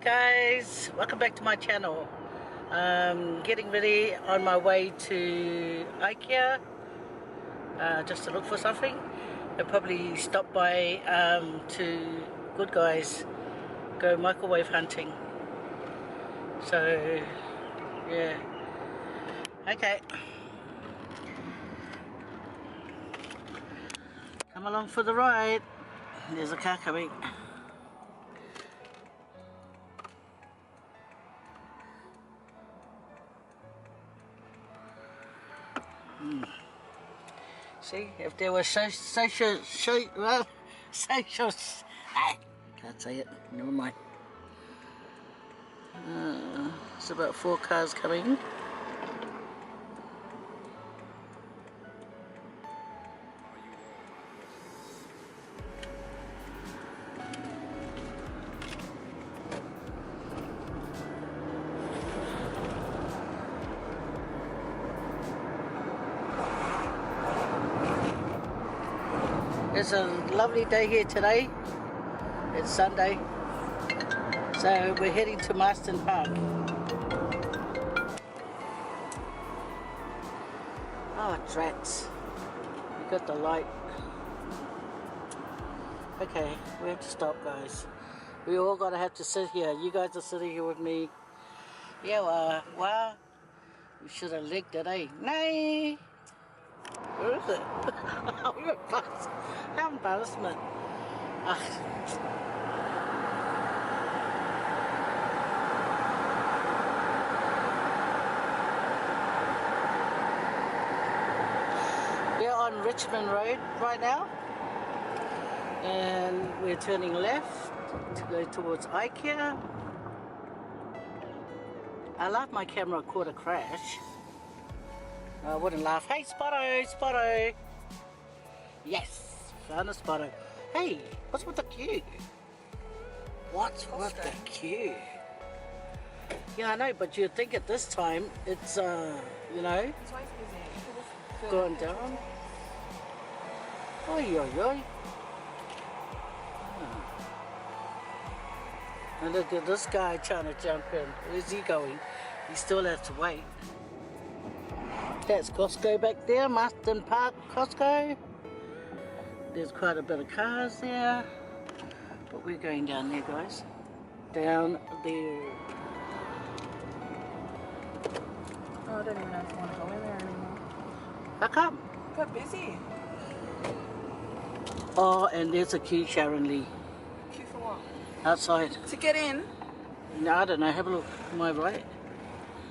guys, welcome back to my channel. Getting ready on my way to IKEA just to look for something. I'll probably stop by to Good Guys, go microwave hunting. So yeah, okay, come along for the ride. There's a car coming. See, if there was social, can't say it, never mind. It's about 4 cars coming. It's a lovely day here today. It's Sunday, so we're heading to Marston Park. Oh, drats. We got the light. Okay, we have to stop, guys. We all gotta have to sit here. You guys are sitting here with me. Yeah, well, we should have legged it, eh? Nay! Where is it? How embarrassment. We're on Richmond Road right now, and we're turning left to go towards IKEA. I laughed my camera caught a crash. I wouldn't laugh. Hey, Spotto, Spotto. Yes, found a Spotto. Hey, what's with the queue? What's with the queue? Yeah, I know, but you'd think at this time it's, you know, It's always busy. gone down. Oi, oi, oi. And look at this guy trying to jump in. Where's he going? He still has to wait. That's Costco back there, Marston Park, Costco. There's quite a bit of cars there, but we're going down there, guys. Down there. Oh, I don't even know if I want to go in there anymore. How come? Got busy. Oh, and there's a queue, Sharon Lee. Queue for what? Outside. To get in? No, I don't know. Have a look. Am I right?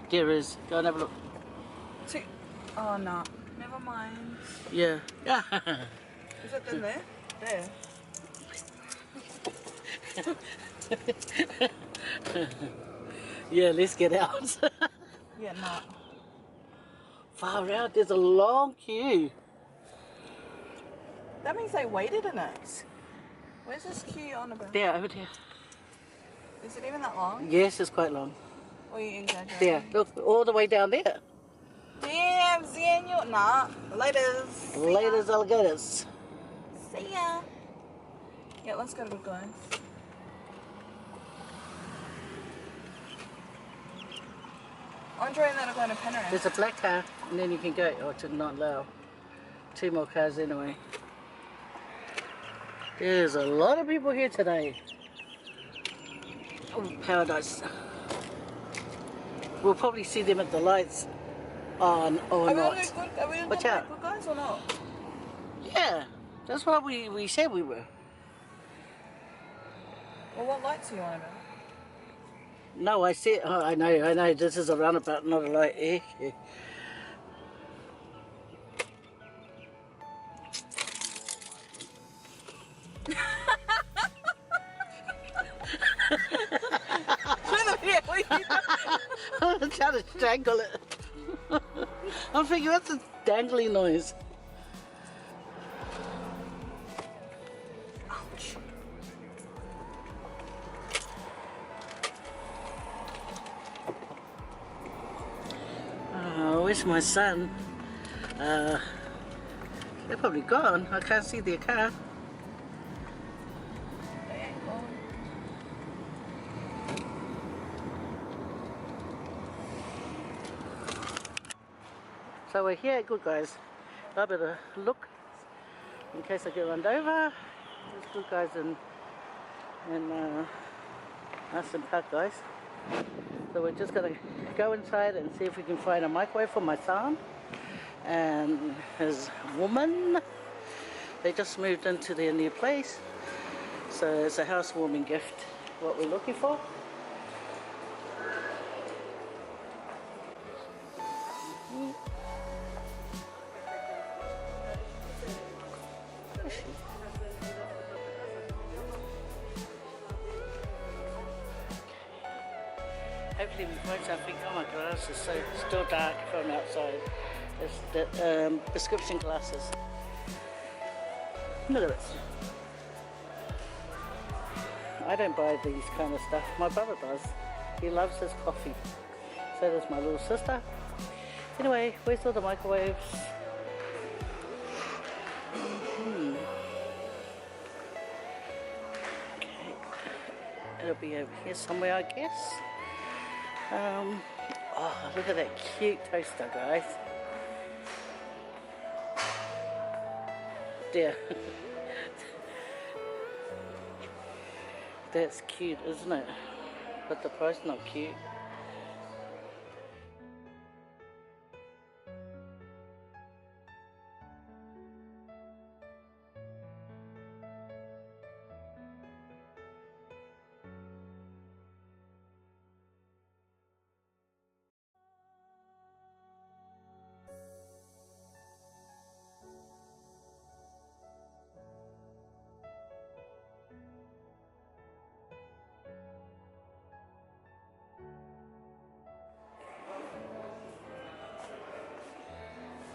There is. Go and have a look. To... Oh, no. Never mind. Yeah. Is it in there? There. Yeah, let's get out. Yeah, no. Far out. There's a long queue. That means they waited in it. Where's this queue on about? There, over there. Is it even that long? Yes, it's quite long. Or are you exaggerating? There, look, all the way down there. Damn, Daniel. Nah. Laters. Laters, alligators. See ya. Yeah, let's go to Good Guys. Andre and that are going to Penrith. There's a black car, and then you can go. Oh, to not allow. 2 more cars anyway. There's a lot of people here today. Oh, paradise. We'll probably see them at the lights on or Are not. we going Watch to out. Good Guys or not? Yeah, that's what we said we were. Well, what lights are you on about? No, I said, oh, I know, this is a roundabout, not a light. Eh? I'm trying to strangle it. I'm thinking that's a dangly noise. Ouch. Oh, where's my son? They're probably gone. I can't see their car. So we're here at Good Guys. A bit of look in case I get run over. There's Good Guys in Aston Park, guys. So we're just gonna go inside and see if we can find a microwave for my son and his woman. They just moved into their new place, so it's a housewarming gift. What we're looking for. Hopefully we find something. Oh my gosh, it's so still dark from outside. It's the prescription glasses. Look at this. I don't buy these kind of stuff. My brother does. He loves his coffee. So does my little sister. Anyway, where's all the microwaves? Okay. It'll be over here somewhere, I guess. Oh, look at that cute toaster, guys. There. That's cute, isn't it? But the price not cute.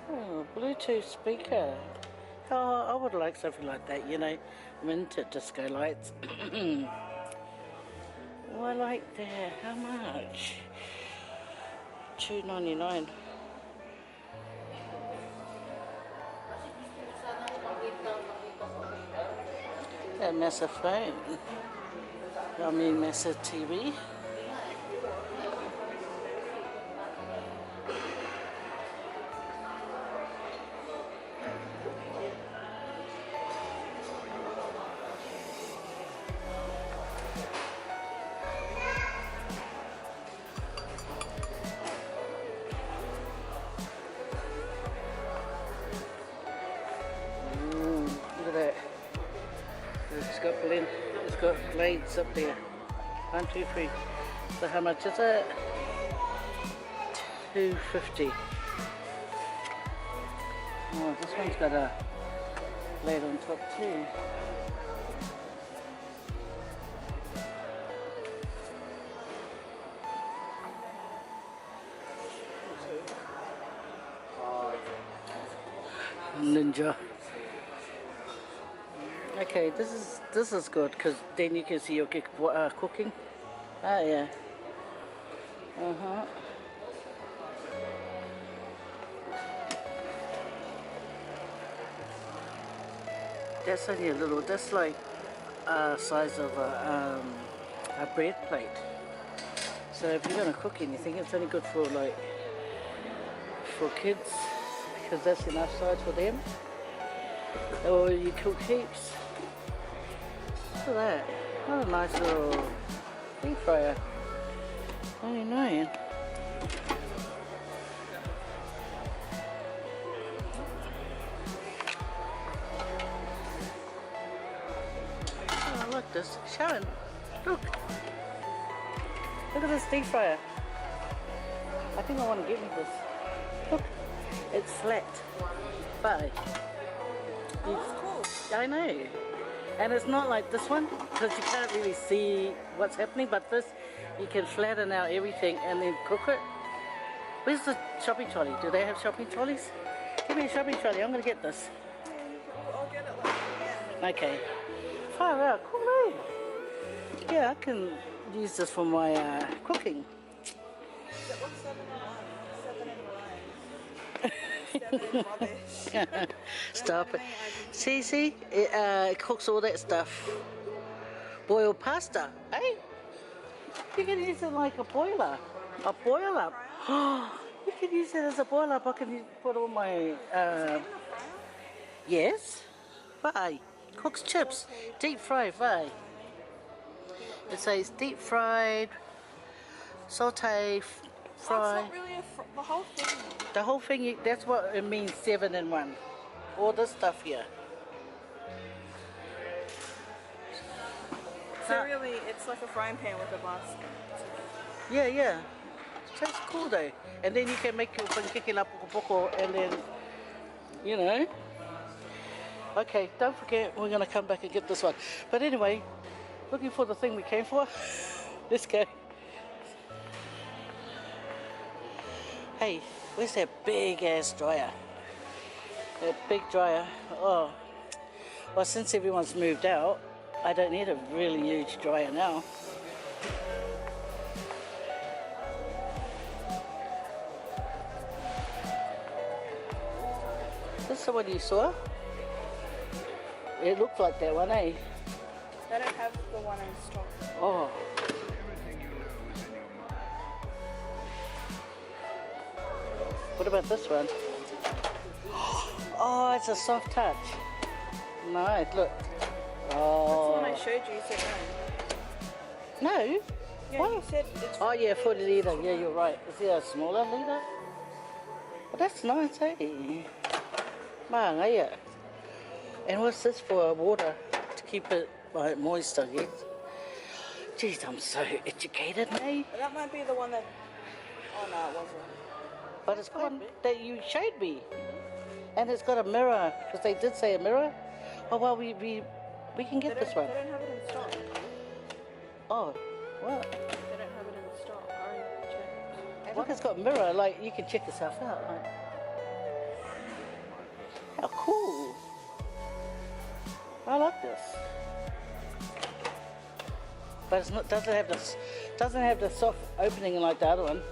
Oh, Bluetooth speaker. Oh, I would like something like that, you know, minted disco lights. Oh, I like that. How much? $2.99. A massive phone. I mean, massive TV. Look at that. It's got blades up there. 1, 2, 3. So how much is it? $2.50. Oh, this one's got a blade on top too. Ninja. Okay, this is good because then you can see your cooking. Ah, yeah. That's only a little. That's like size of a bread plate. So if you're gonna cook anything, it's only good for like for kids because that's enough size for them. Or you cook heaps. Look at that. What a nice little deep fryer. $99. Oh, I like this. Sharon, look. Look at this deep fryer. I think I want to get me this. Look, it's flat. But I know. And it's not like this one, because you can't really see what's happening, but this, you can flatten out everything and then cook it. Where's the shopping trolley? Do they have shopping trolleys? Give me a shopping trolley, I'm going to get this. I'll get it later. Okay. Far out, cool, eh? Yeah, I can use this for my cooking. Stop it. See, it cooks all that stuff. Boiled pasta, eh? You can use it like a boiler. A boiler. Oh, you can use it as a boil up. I can put all my, yes, Faye. Cook's chips, deep fried, Faye. It says deep fried, saute, fry. That's not really the whole thing. The whole thing, that's what it means, 7 in 1. All this stuff here. So really, it's like a frying pan with a basket. Yeah, yeah. So it's cool though. And then you can make your pankeke la poko poko and then, you know. Okay, don't forget, we're going to come back and get this one. But anyway, looking for the thing we came for. Let's go. Hey, where's that big ass dryer? That big dryer. Oh, well, since everyone's moved out, I don't need a really huge dryer now. This is the one you saw? It looked like that one, eh? They don't have the one in stock. Oh. What about this one? Oh, it's a soft touch. Nice, look. Oh. That's the one I showed you, you said no. No? Yeah, What? you said it's... Oh yeah, 40 litre. Yeah, you're right. Is there a smaller litre? Well, that's nice, eh? Maangaya. And what's this for? Water to keep it moist, I guess. Jeez, I'm so educated, eh? That might be the one that... Oh no, it wasn't. But it's one that you showed me. And it's got a mirror, because they did say a mirror. Oh, well, we can get this one. They don't have it in stock. Oh, what? They don't have it in stock. I already checked. Look, it's got a mirror, like, you can check yourself out. Like. How cool. I like this. But it's not, doesn't have the soft opening like the other one.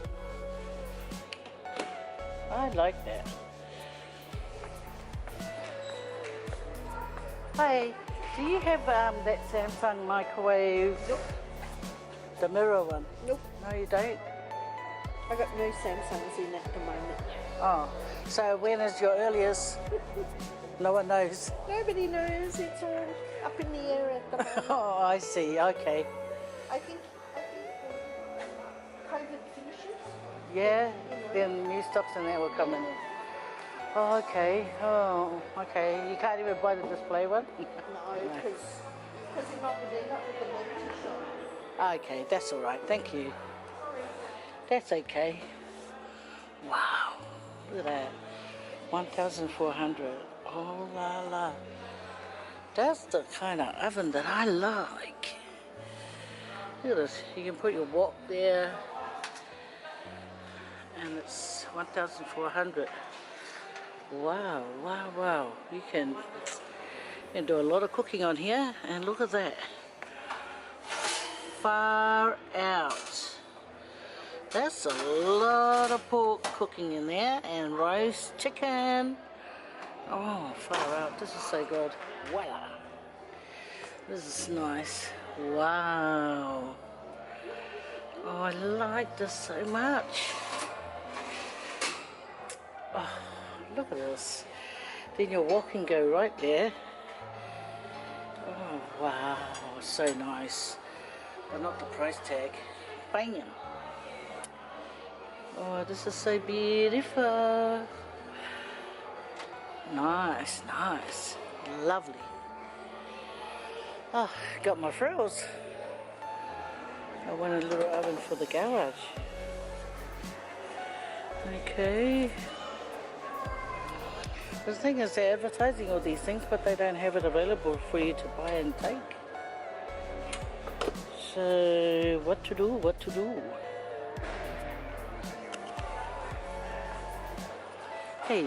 I like that. Hi, do you have that Samsung microwave? Nope. The mirror one? Nope. No, you don't? I got no Samsungs in at the moment. Oh, so when is your earliest? No one knows. Nobody knows. It's all up in the air at the moment. Oh, I see. Okay. I think COVID finishes. Yeah, then new stocks and that will come in. Oh, okay. Oh, okay. You can't even buy the display one? No, because they're not with the novelty shop. Okay, that's all right. Thank you. That's okay. Wow. Look at that. 1,400. Oh, la la. That's the kind of oven that I like. Look at this. You can put your wok there. And it's 1,400. Wow, wow, wow. You can do a lot of cooking on here. And look at that. Far out. That's a lot of pork cooking in there. And roast chicken. Oh, far out. This is so good. Voila. This is nice. Wow. Oh, I like this so much. Oh, look at this. Then your wok can go right there. Oh, wow. So nice. But not the price tag. Bang. Oh, this is so beautiful. Nice, nice. Lovely. Oh, got my frills. I want a little oven for the garage. Okay. The thing is, they're advertising all these things, but they don't have it available for you to buy and take. So, what to do? What to do? Hey.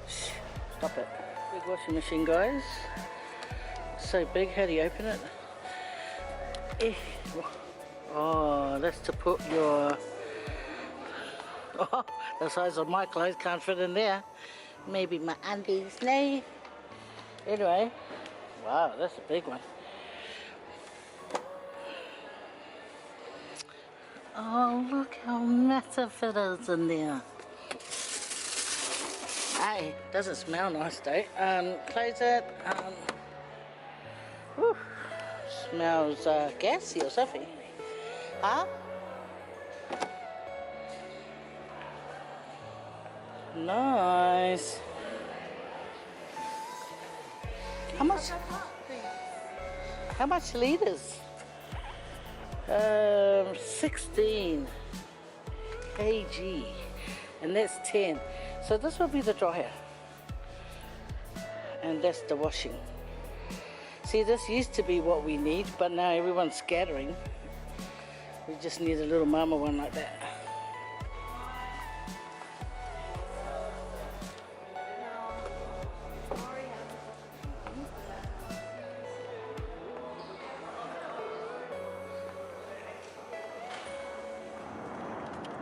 Shh, stop it. Big washing machine, guys. So big, how do you open it? Oh, that's to put your... Oh, the size of my clothes can't fit in there. Maybe my undies, no. Anyway, wow, that's a big one. Oh, look how massive it is in there. Hey, doesn't smell nice though. Close it. Whew, smells gassy or something. Huh? Nice. How much? How much liters? 16 kg, and that's 10. So this will be the dryer, and that's the washing. See, this used to be what we need, but now everyone's scattering. We just need a little mama one like that.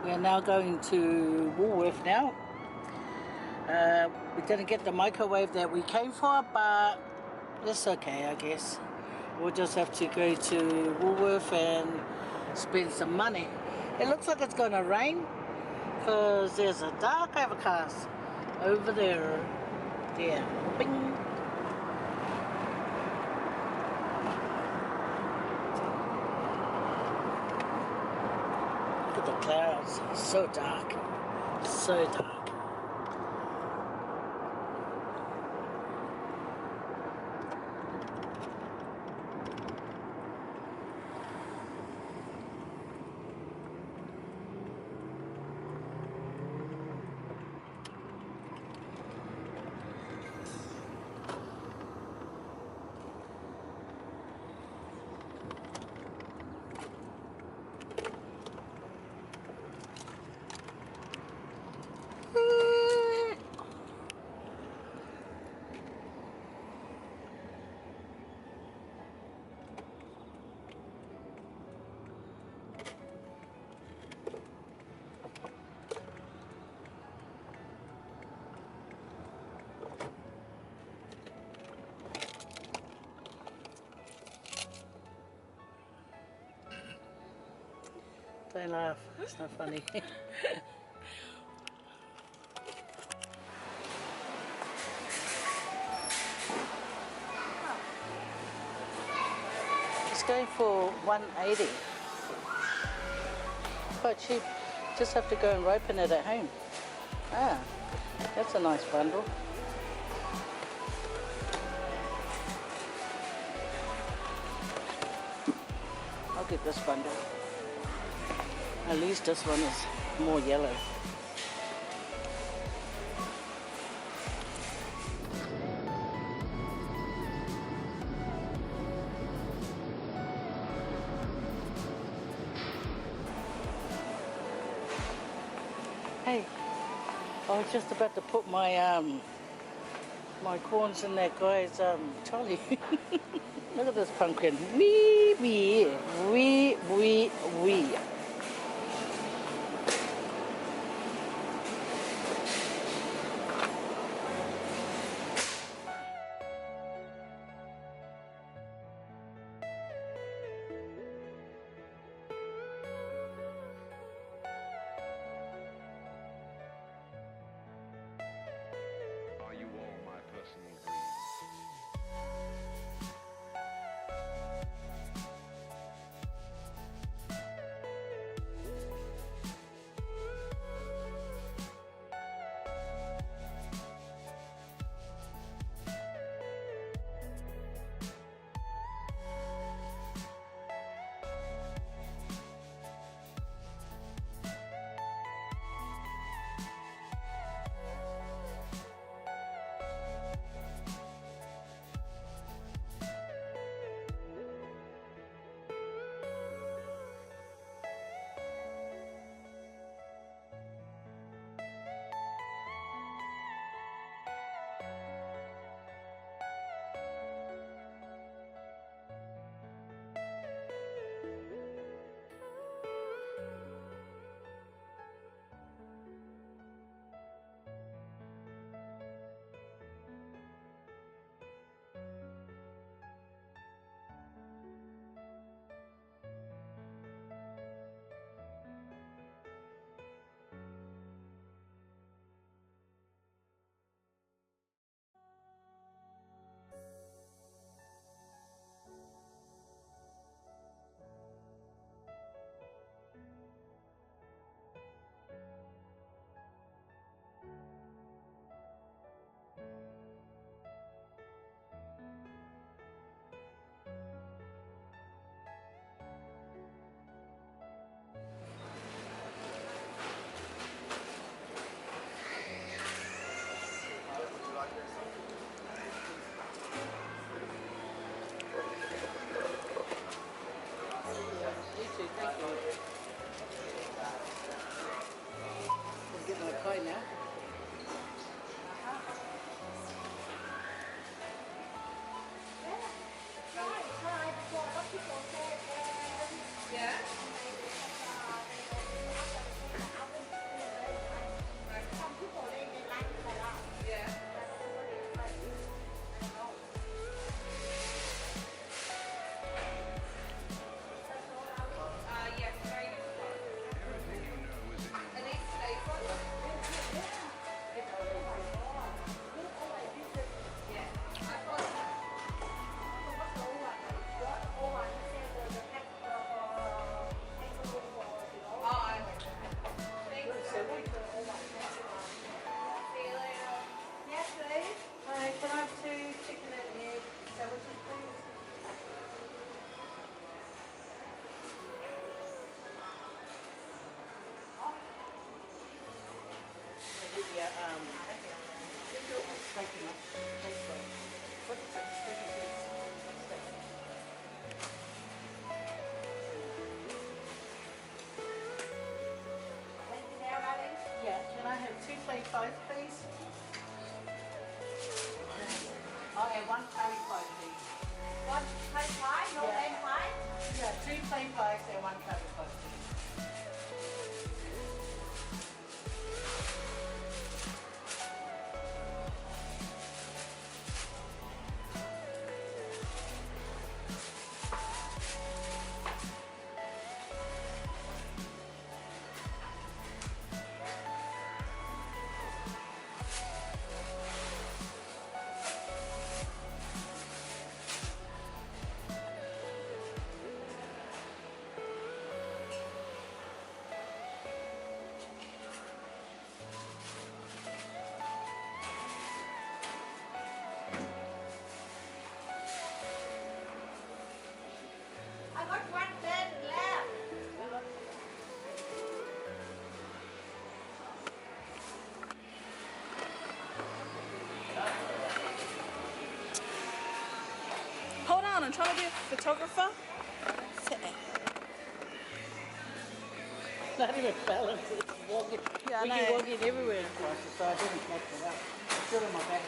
We are now going to Woolworth now. We didn't get the microwave that we came for, but that's okay, I guess. We'll just have to go to Woolworth and spend some money. It looks like it's going to rain because there's a dark overcast over there. There. Bing. Look at the clouds. So dark. So dark. Don't laugh, it's not funny. It's going for $1.80. Quite cheap. Just have to go and ripen it at home. Ah, that's a nice bundle. I'll get this bundle. At least this one is more yellow. Hey, I was just about to put my my corns in that guy's trolley. Look at this pumpkin. Wee wee wee wee wee. one curry pie, please. One plain pie, no Yeah. plain pie. Yeah, 2 plain pies and 1 curry pie, please. I got one plate left. Hold on, I'm trying to be a photographer. Not even balanced. It's walking. Yeah, I we know. keep walking everywhere across it, so I didn't catch it up. It's still in my bag.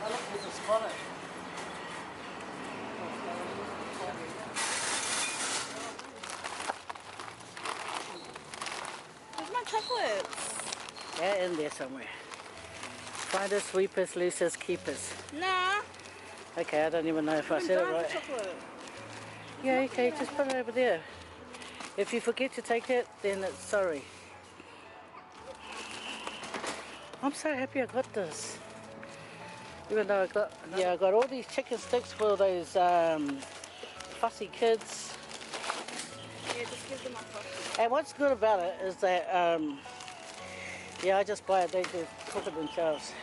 Oh, look, there's a spotter. Where's my chocolates? Yeah, in there somewhere. Finders, sweepers, losers, keepers. Nah. Okay, I don't even know if I I'm said it dying right. for chocolate. Yeah, okay, just put it over there. If you forget to take it, then it's sorry. I'm so happy I got this. Even though I got all these chicken sticks for those fussy kids. Yeah, just give them my coffee. And what's good about it is that, yeah, I just buy it, they just cook it themselves.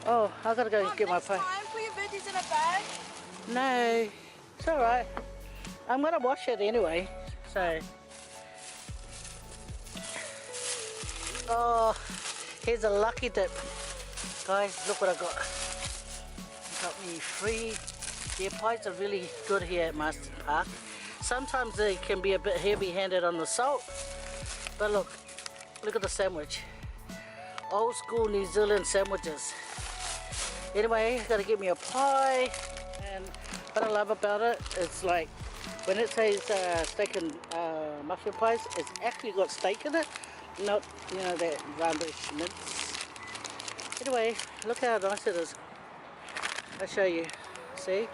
Oh, I gotta go get my next pie. time, put your veggies in a bag. No, it's alright. I'm gonna wash it anyway, so. Oh, here's a lucky dip. Guys, look what I got. Got me free. Their pies are really good here at Marston Park. Sometimes they can be a bit heavy-handed on the salt, but look at the sandwich. Old school New Zealand sandwiches. Anyway, gotta get me a pie, and what I love about it is like when it says steak and mushroom pies, it's actually got steak in it, not that rubbish mince. Anyway, look how nice it is. I'll show you. See?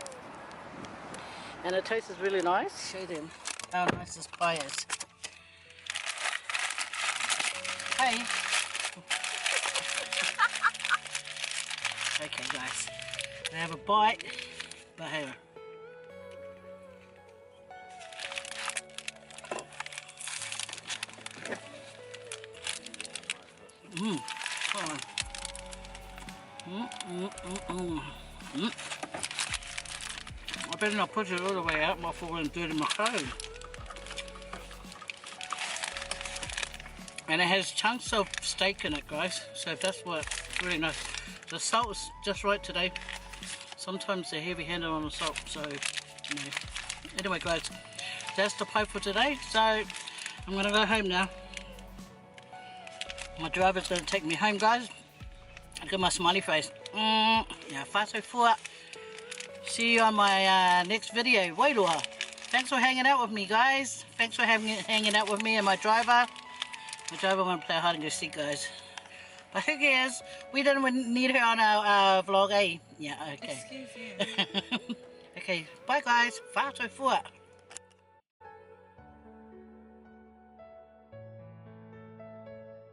And it tastes really nice. Show them how nice this pie is. Hey. Okay guys, I have a bite, but hang on. Come on. I better not push it all the way out before I'm dirty my clothes. And it has chunks of steak in it, guys, so that's what's really nice. The salt is just right today. Sometimes they're heavy-handed on the salt, so Anyway, guys, that's the pie for today. So I'm gonna go home now. My driver's gonna take me home, guys. Look at my smiley face. Yeah, whātau fua. See you on my next video. Wairoha. Thanks for hanging out with me, guys. Thanks for hanging out with me and my driver. My driver won't play hide and go seek, guys. But who cares? We didn't need her on our vlog, eh? Yeah, okay. Excuse you. Okay, bye guys. Whātau fua.